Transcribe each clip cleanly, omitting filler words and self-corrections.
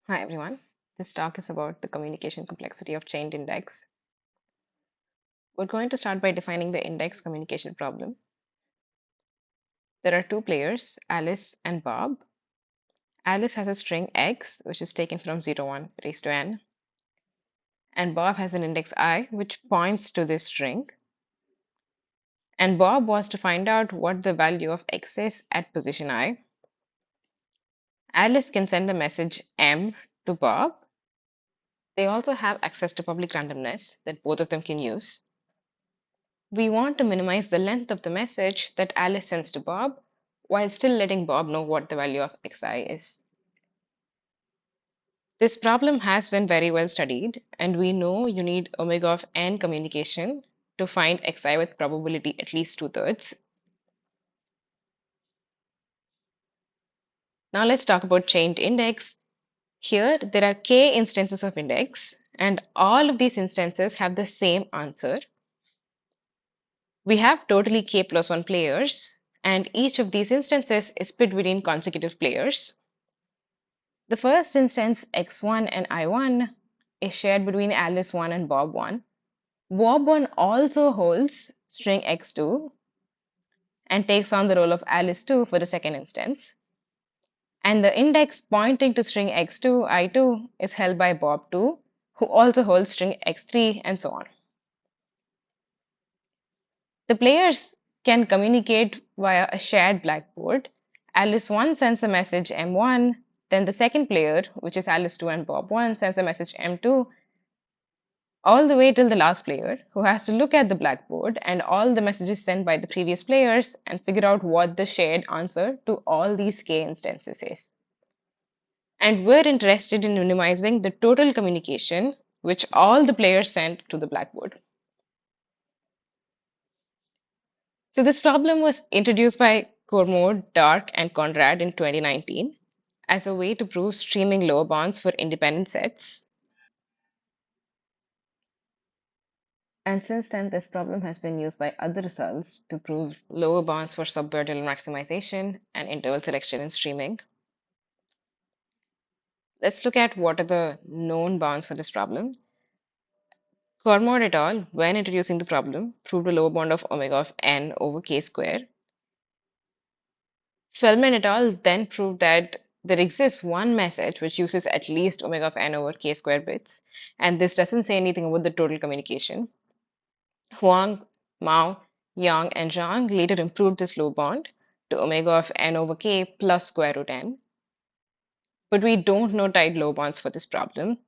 Hi everyone. This talk is about the communication complexity of chained index. We're going to start by defining the index communication problem. There are two players, Alice and Bob. Alice has a string x, which is taken from 0, 1 raised to n, and Bob has an index I, which points to this string. And Bob wants to find out what the value of x is at position I. Alice can send a message m to Bob. They also have access to public randomness that both of them can use. We want to minimize the length of the message that Alice sends to Bob while still letting Bob know what the value of xi is. This problem has been very well studied, and we know you need omega of n communication to find xi with probability at least 2/3. Now let's talk about chained index. Here there are k instances of index, and all of these instances have the same answer. We have totally k plus 1 players, and each of these instances is split between consecutive players. The first instance, x1 and I1, is shared between Alice 1 and Bob 1. Bob 1 also holds string x2 and takes on the role of Alice 2 for the second instance. And the index pointing to string x2, I2, is held by Bob 2, who also holds string x3, and so on. The players can communicate via a shared blackboard. Alice 1 sends a message M1, then the second player, which is Alice 2 and Bob 1, sends a message M2, all the way till the last player, who has to look at the blackboard and all the messages sent by the previous players and figure out what the shared answer to all these k instances is. And we're interested in minimizing the total communication which all the players sent to the blackboard. So this problem was introduced by Cormode, Dark, and Conrad in 2019 as a way to prove streaming lower bounds for independent sets. And since then, this problem has been used by other results to prove lower bounds for subvertical maximization and interval selection in streaming. Let's look at what are the known bounds for this problem. Cormode et al., when introducing the problem, proved a lower bound of omega of n over k square. Feldman et al. Then proved that there exists one message which uses at least omega of n over k square bits, and this doesn't say anything about the total communication. Huang, Mao, Yang, and Zhang later improved this low bound to omega of n over k plus square root n. But we don't know tight low bounds for this problem.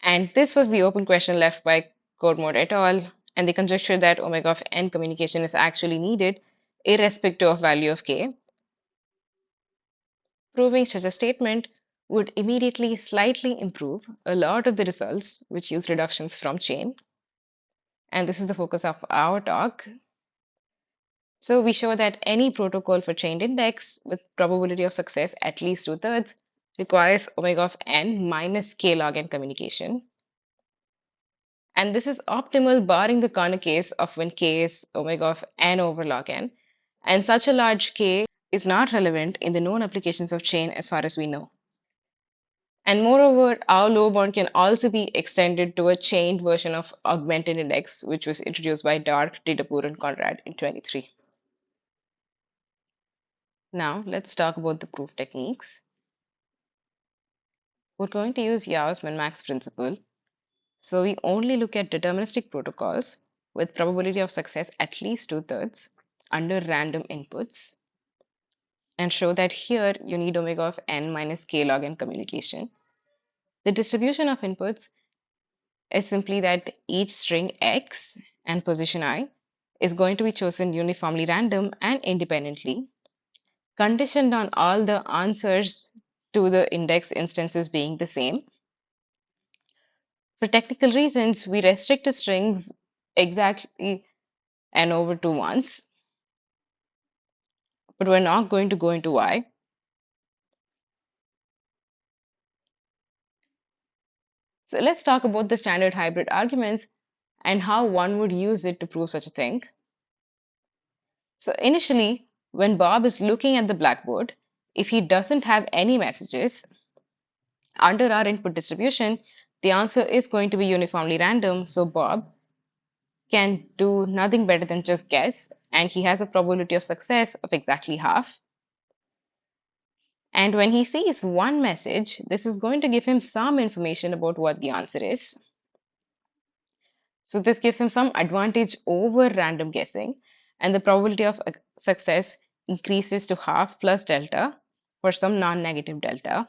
And this was the open question left by Cormode et al. And they conjectured that omega of n communication is actually needed irrespective of value of k. Proving such a statement would immediately slightly improve a lot of the results which use reductions from chain. And this is the focus of our talk. So we show that any protocol for chained index with probability of success at least 2/3 requires omega of n minus k log n communication. And this is optimal barring the corner case of when k is omega of n over log n. And such a large k is not relevant in the known applications of chain as far as we know. And moreover, our low bound can also be extended to a chained version of augmented index, which was introduced by Dark, Didapur, and Conrad in 23. Now, let's talk about the proof techniques. We're going to use Yau's min-max principle. So we only look at deterministic protocols with probability of success at least 2/3 under random inputs and show that here you need omega of n minus k log n communication. The distribution of inputs is simply that each string x and position I is going to be chosen uniformly random and independently, conditioned on all the answers to the index instances being the same. For technical reasons, we restrict the strings exactly n over 2 once, but we're not going to go into why. So let's talk about the standard hybrid arguments and how one would use it to prove such a thing. So initially, when Bob is looking at the blackboard, if he doesn't have any messages, Under our input distribution, the answer is going to be uniformly random, so Bob can do nothing better than just guess, and he has a probability of success of exactly half. And when he sees one message, this is going to give him some information about what the answer is. So this gives him some advantage over random guessing, and the probability of success increases to half plus delta for some non-negative delta.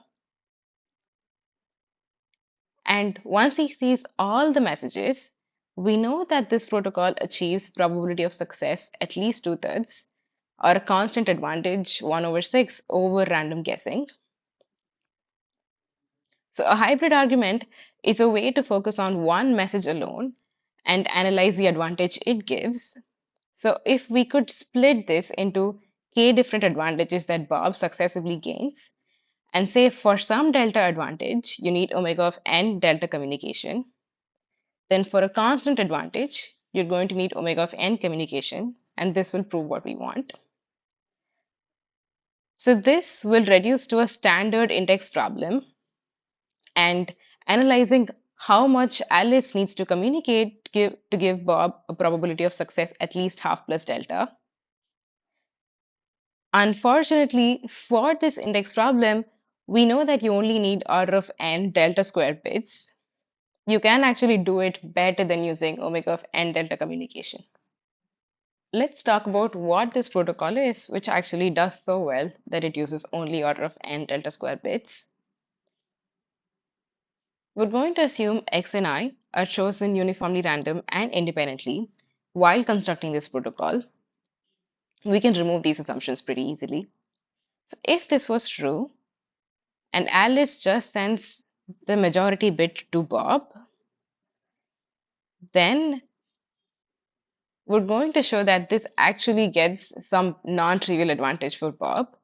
And once he sees all the messages, we know that this protocol achieves probability of success at least 2/3, or a constant advantage 1/6 over random guessing. So a hybrid argument is a way to focus on one message alone and analyze the advantage it gives. So if we could split this into k different advantages that Bob successively gains, and say for some delta advantage, you need omega of n delta communication, then for a constant advantage, you're going to need omega of n communication, and this will prove what we want. So this will reduce to a standard index problem, and analyzing how much Alice needs to communicate to give Bob a probability of success at least half plus delta. Unfortunately, for this index problem, we know that you only need order of n delta square bits. You can actually do it better than using omega of n delta communication. Let's talk about what this protocol is, which actually does so well that it uses only order of n delta square bits. We're going to assume x and I are chosen uniformly random and independently while constructing this protocol. We can remove these assumptions pretty easily. So if this was true, and Alice just sends the majority bit to Bob, then we're going to show that this actually gets some non-trivial advantage for Bob.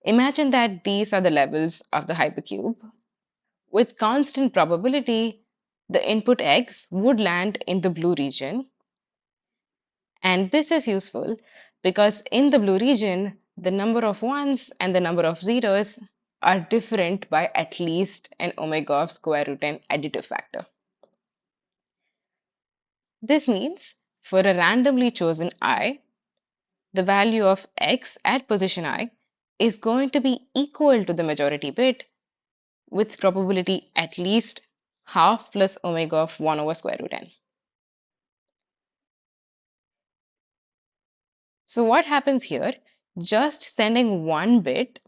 Imagine that these are the levels of the hypercube. With constant probability, the input x would land in the blue region. And this is useful because in the blue region, the number of ones and the number of zeros are different by at least an omega of square root n additive factor. This means for a randomly chosen I, the value of x at position I is going to be equal to the majority bit with probability at least half plus omega of 1 over square root n. So what happens here? Just sending one bit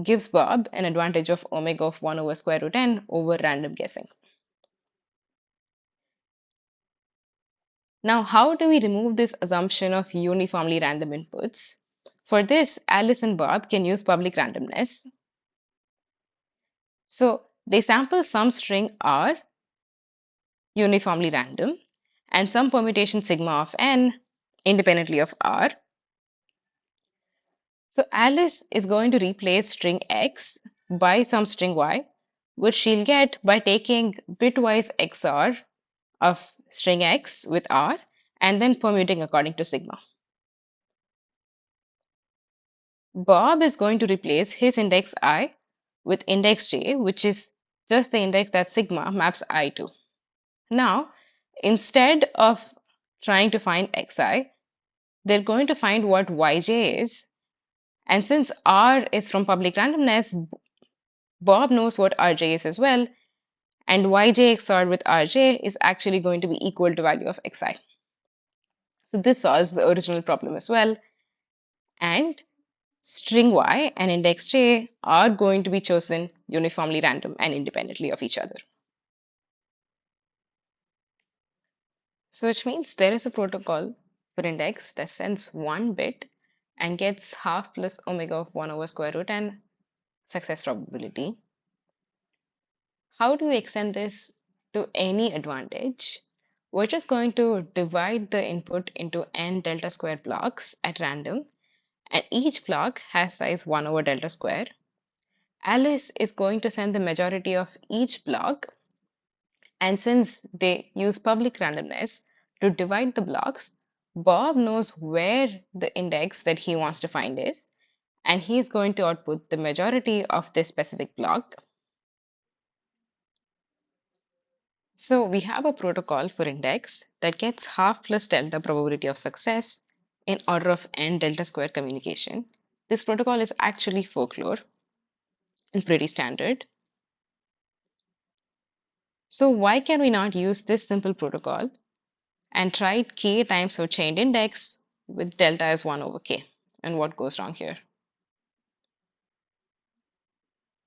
gives Bob an advantage of omega of 1 over square root n over random guessing. Now, how do we remove this assumption of uniformly random inputs? For this, Alice and Bob can use public randomness. So they sample some string r uniformly random and some permutation sigma of n independently of r. So Alice is going to replace string x by some string y, which she'll get by taking bitwise XOR of string x with r and then permuting according to sigma. Bob is going to replace his index I with index j, which is just the index that sigma maps I to. Now, instead of trying to find xi, they're going to find what yj is. And since r is from public randomness, Bob knows what rj is as well, and yj XORed with rj is actually going to be equal to value of xi. So this solves the original problem as well. And string y and index j are going to be chosen uniformly random and independently of each other. So which means there is a protocol for index that sends one bit and gets half plus omega of 1 over square root n success probability. How do we extend this to any advantage? We're just going to divide the input into n delta square blocks at random, and each block has size 1 over delta square. Alice is going to send the majority of each block, and since they use public randomness to divide the blocks, Bob knows where the index that he wants to find is, and he's going to output the majority of this specific block. So we have a protocol for index that gets half plus delta probability of success in order of n delta square communication. This protocol is actually folklore and pretty standard. So why can we not use this simple protocol and try k times our chained index with delta as 1 over k? And what goes wrong here?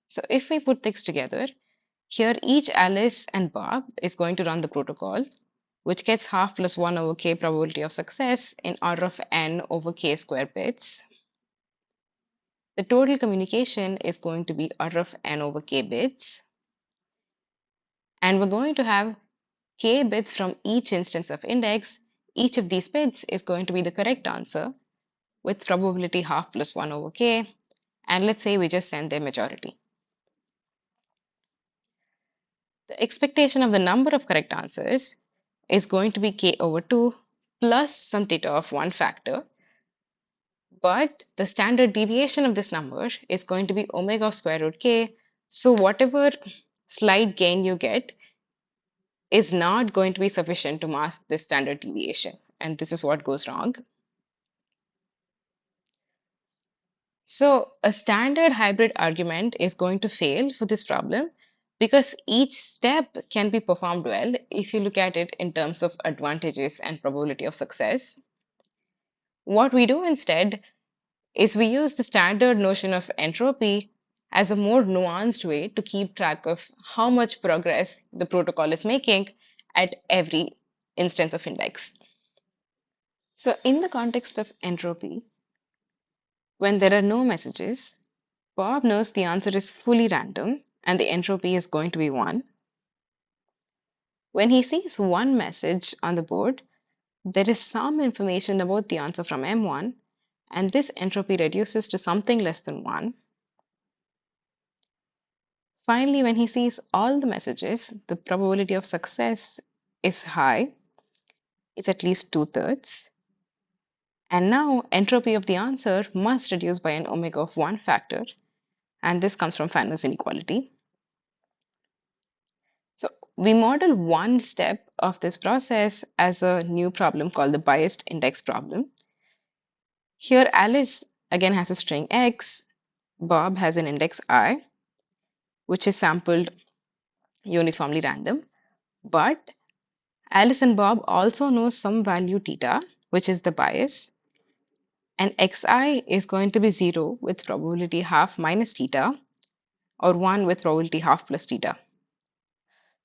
So if we put things together, here each Alice and Bob is going to run the protocol, which gets half plus 1 over k probability of success in order of n over k square bits. The total communication is going to be order of n over k bits. And we're going to have k bits from each instance of index. Each of these bits is going to be the correct answer with probability half plus 1 over k. And let's say we just send their majority. The expectation of the number of correct answers is going to be k over 2 plus some theta of 1 factor. But the standard deviation of this number is going to be omega of square root k. So whatever slight gain you get is not going to be sufficient to mask this standard deviation. And this is what goes wrong. So a standard hybrid argument is going to fail for this problem because each step can be performed well if you look at it in terms of advantages and probability of success. What we do instead is we use the standard notion of entropy as a more nuanced way to keep track of how much progress the protocol is making at every instance of index. So in the context of entropy, when there are no messages, Bob knows the answer is fully random and the entropy is going to be 1. When he sees one message on the board, there is some information about the answer from M1, and this entropy reduces to something less than 1. Finally, when he sees all the messages, the probability of success is high. It's at least 2/3. And now entropy of the answer must reduce by an omega of 1 factor. And this comes from Fano's inequality. So we model one step of this process as a new problem called the biased index problem. Here, Alice again has a string x, Bob has an index I, which is sampled uniformly random. But Alice and Bob also know some value theta, which is the bias. And xi is going to be 0 with probability half minus theta, or 1 with probability half plus theta.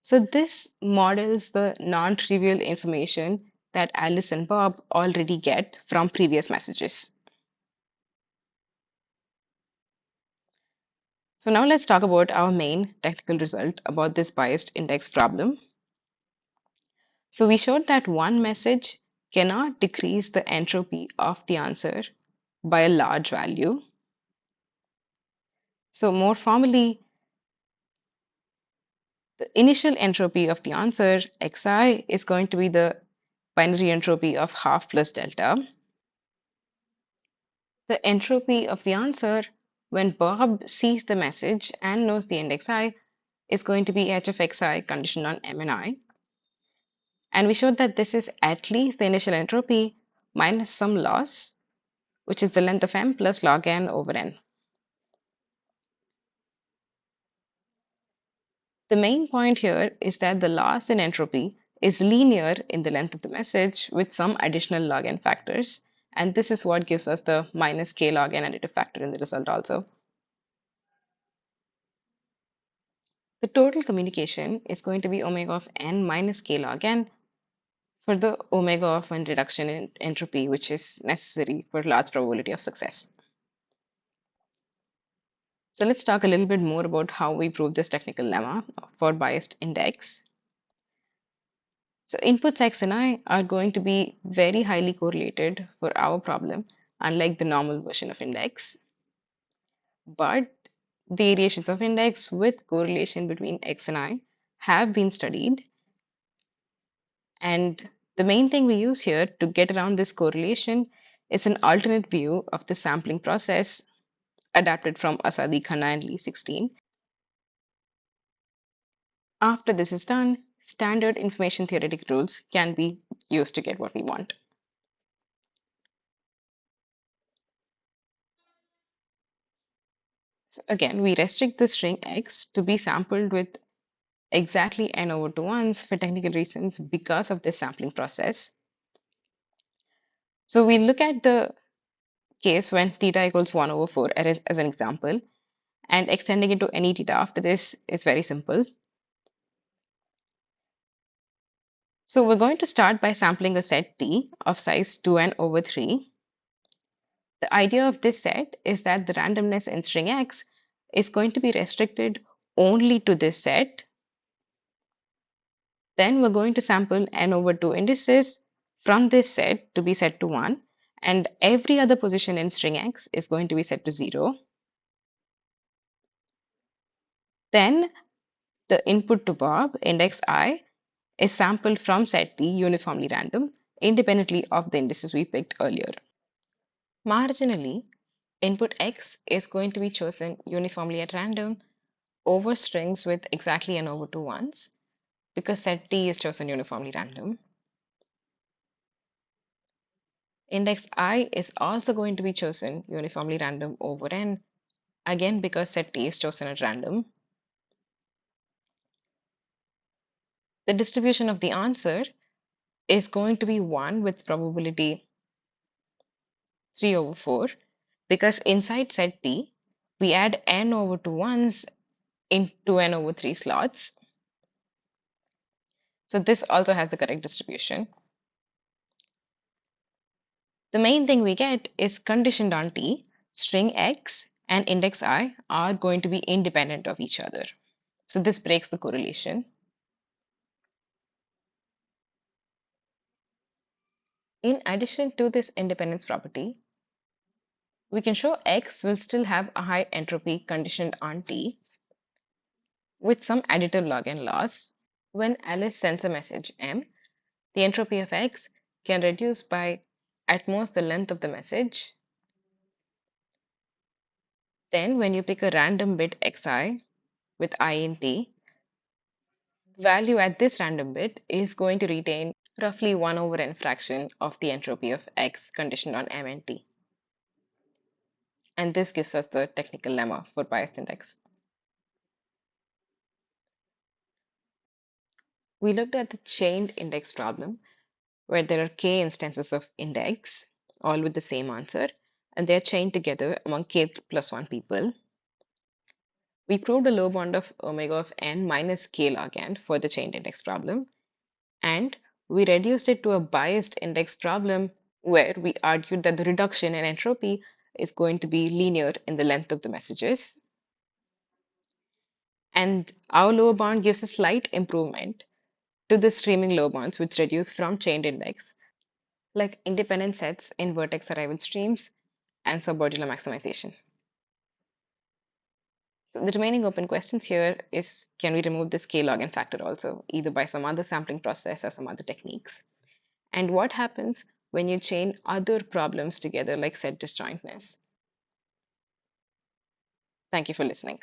So this models the non-trivial information that Alice and Bob already get from previous messages. So now let's talk about our main technical result about this biased index problem. So we showed that one message cannot decrease the entropy of the answer by a large value. So more formally, the initial entropy of the answer, xi, is going to be the binary entropy of half plus delta. The entropy of the answer when Bob sees the message and knows the index I is going to be h of xi conditioned on m and I. And we showed that this is at least the initial entropy minus some loss, which is the length of m plus log n over n. The main point here is that the loss in entropy is linear in the length of the message with some additional log n factors. And this is what gives us the minus k log n additive factor in the result also. The total communication is going to be omega of n minus k log n for the omega of n reduction in entropy, which is necessary for large probability of success. So let's talk a little bit more about how we prove this technical lemma for biased index. So inputs x and I are going to be very highly correlated for our problem, unlike the normal version of index. But variations of index with correlation between x and I have been studied. And the main thing we use here to get around this correlation is an alternate view of the sampling process adapted from Asadi Khanna and Lee 16. After this is done, standard information theoretic rules can be used to get what we want. So again, we restrict the string x to be sampled with exactly n over 2 ones for technical reasons because of this sampling process. So we look at the case when theta equals 1 over 4 as an example, and extending it to any theta after this is very simple. So we're going to start by sampling a set T of size 2n over 3. The idea of this set is that the randomness in string x is going to be restricted only to this set. Then we're going to sample n over 2 indices from this set to be set to 1, and every other position in string x is going to be set to 0. Then the input to Bob, index I, is sampled from set T uniformly random, independently of the indices we picked earlier. Marginally, input x is going to be chosen uniformly at random over strings with exactly n over 2 ones because set T is chosen uniformly random. Index I is also going to be chosen uniformly random over n, again because set T is chosen at random. The distribution of the answer is going to be 1 with probability 3 over 4 because inside set T, we add n over 2 ones into n over 3 slots. So this also has the correct distribution. The main thing we get is conditioned on T, string x and index I are going to be independent of each other. So this breaks the correlation. In addition to this independence property, we can show x will still have a high entropy conditioned on T with some additive log n loss. When Alice sends a message M, the entropy of x can reduce by at most the length of the message. Then when you pick a random bit xi with I in T, the value at this random bit is going to retain roughly 1 over n fraction of the entropy of x conditioned on M and T. And this gives us the technical lemma for biased index. We looked at the chained index problem, where there are k instances of index, all with the same answer, and they are chained together among k plus 1 people. We proved a low bound of omega of n minus k log n for the chained index problem, and we reduced it to a biased index problem where we argued that the reduction in entropy is going to be linear in the length of the messages. And our lower bound gives a slight improvement to the streaming low bounds, which reduce from chained index, like independent sets in vertex arrival streams and submodular maximization. So the remaining open questions here is, can we remove this k log n factor also, either by some other sampling process or some other techniques? And what happens when you chain other problems together like set disjointness? Thank you for listening.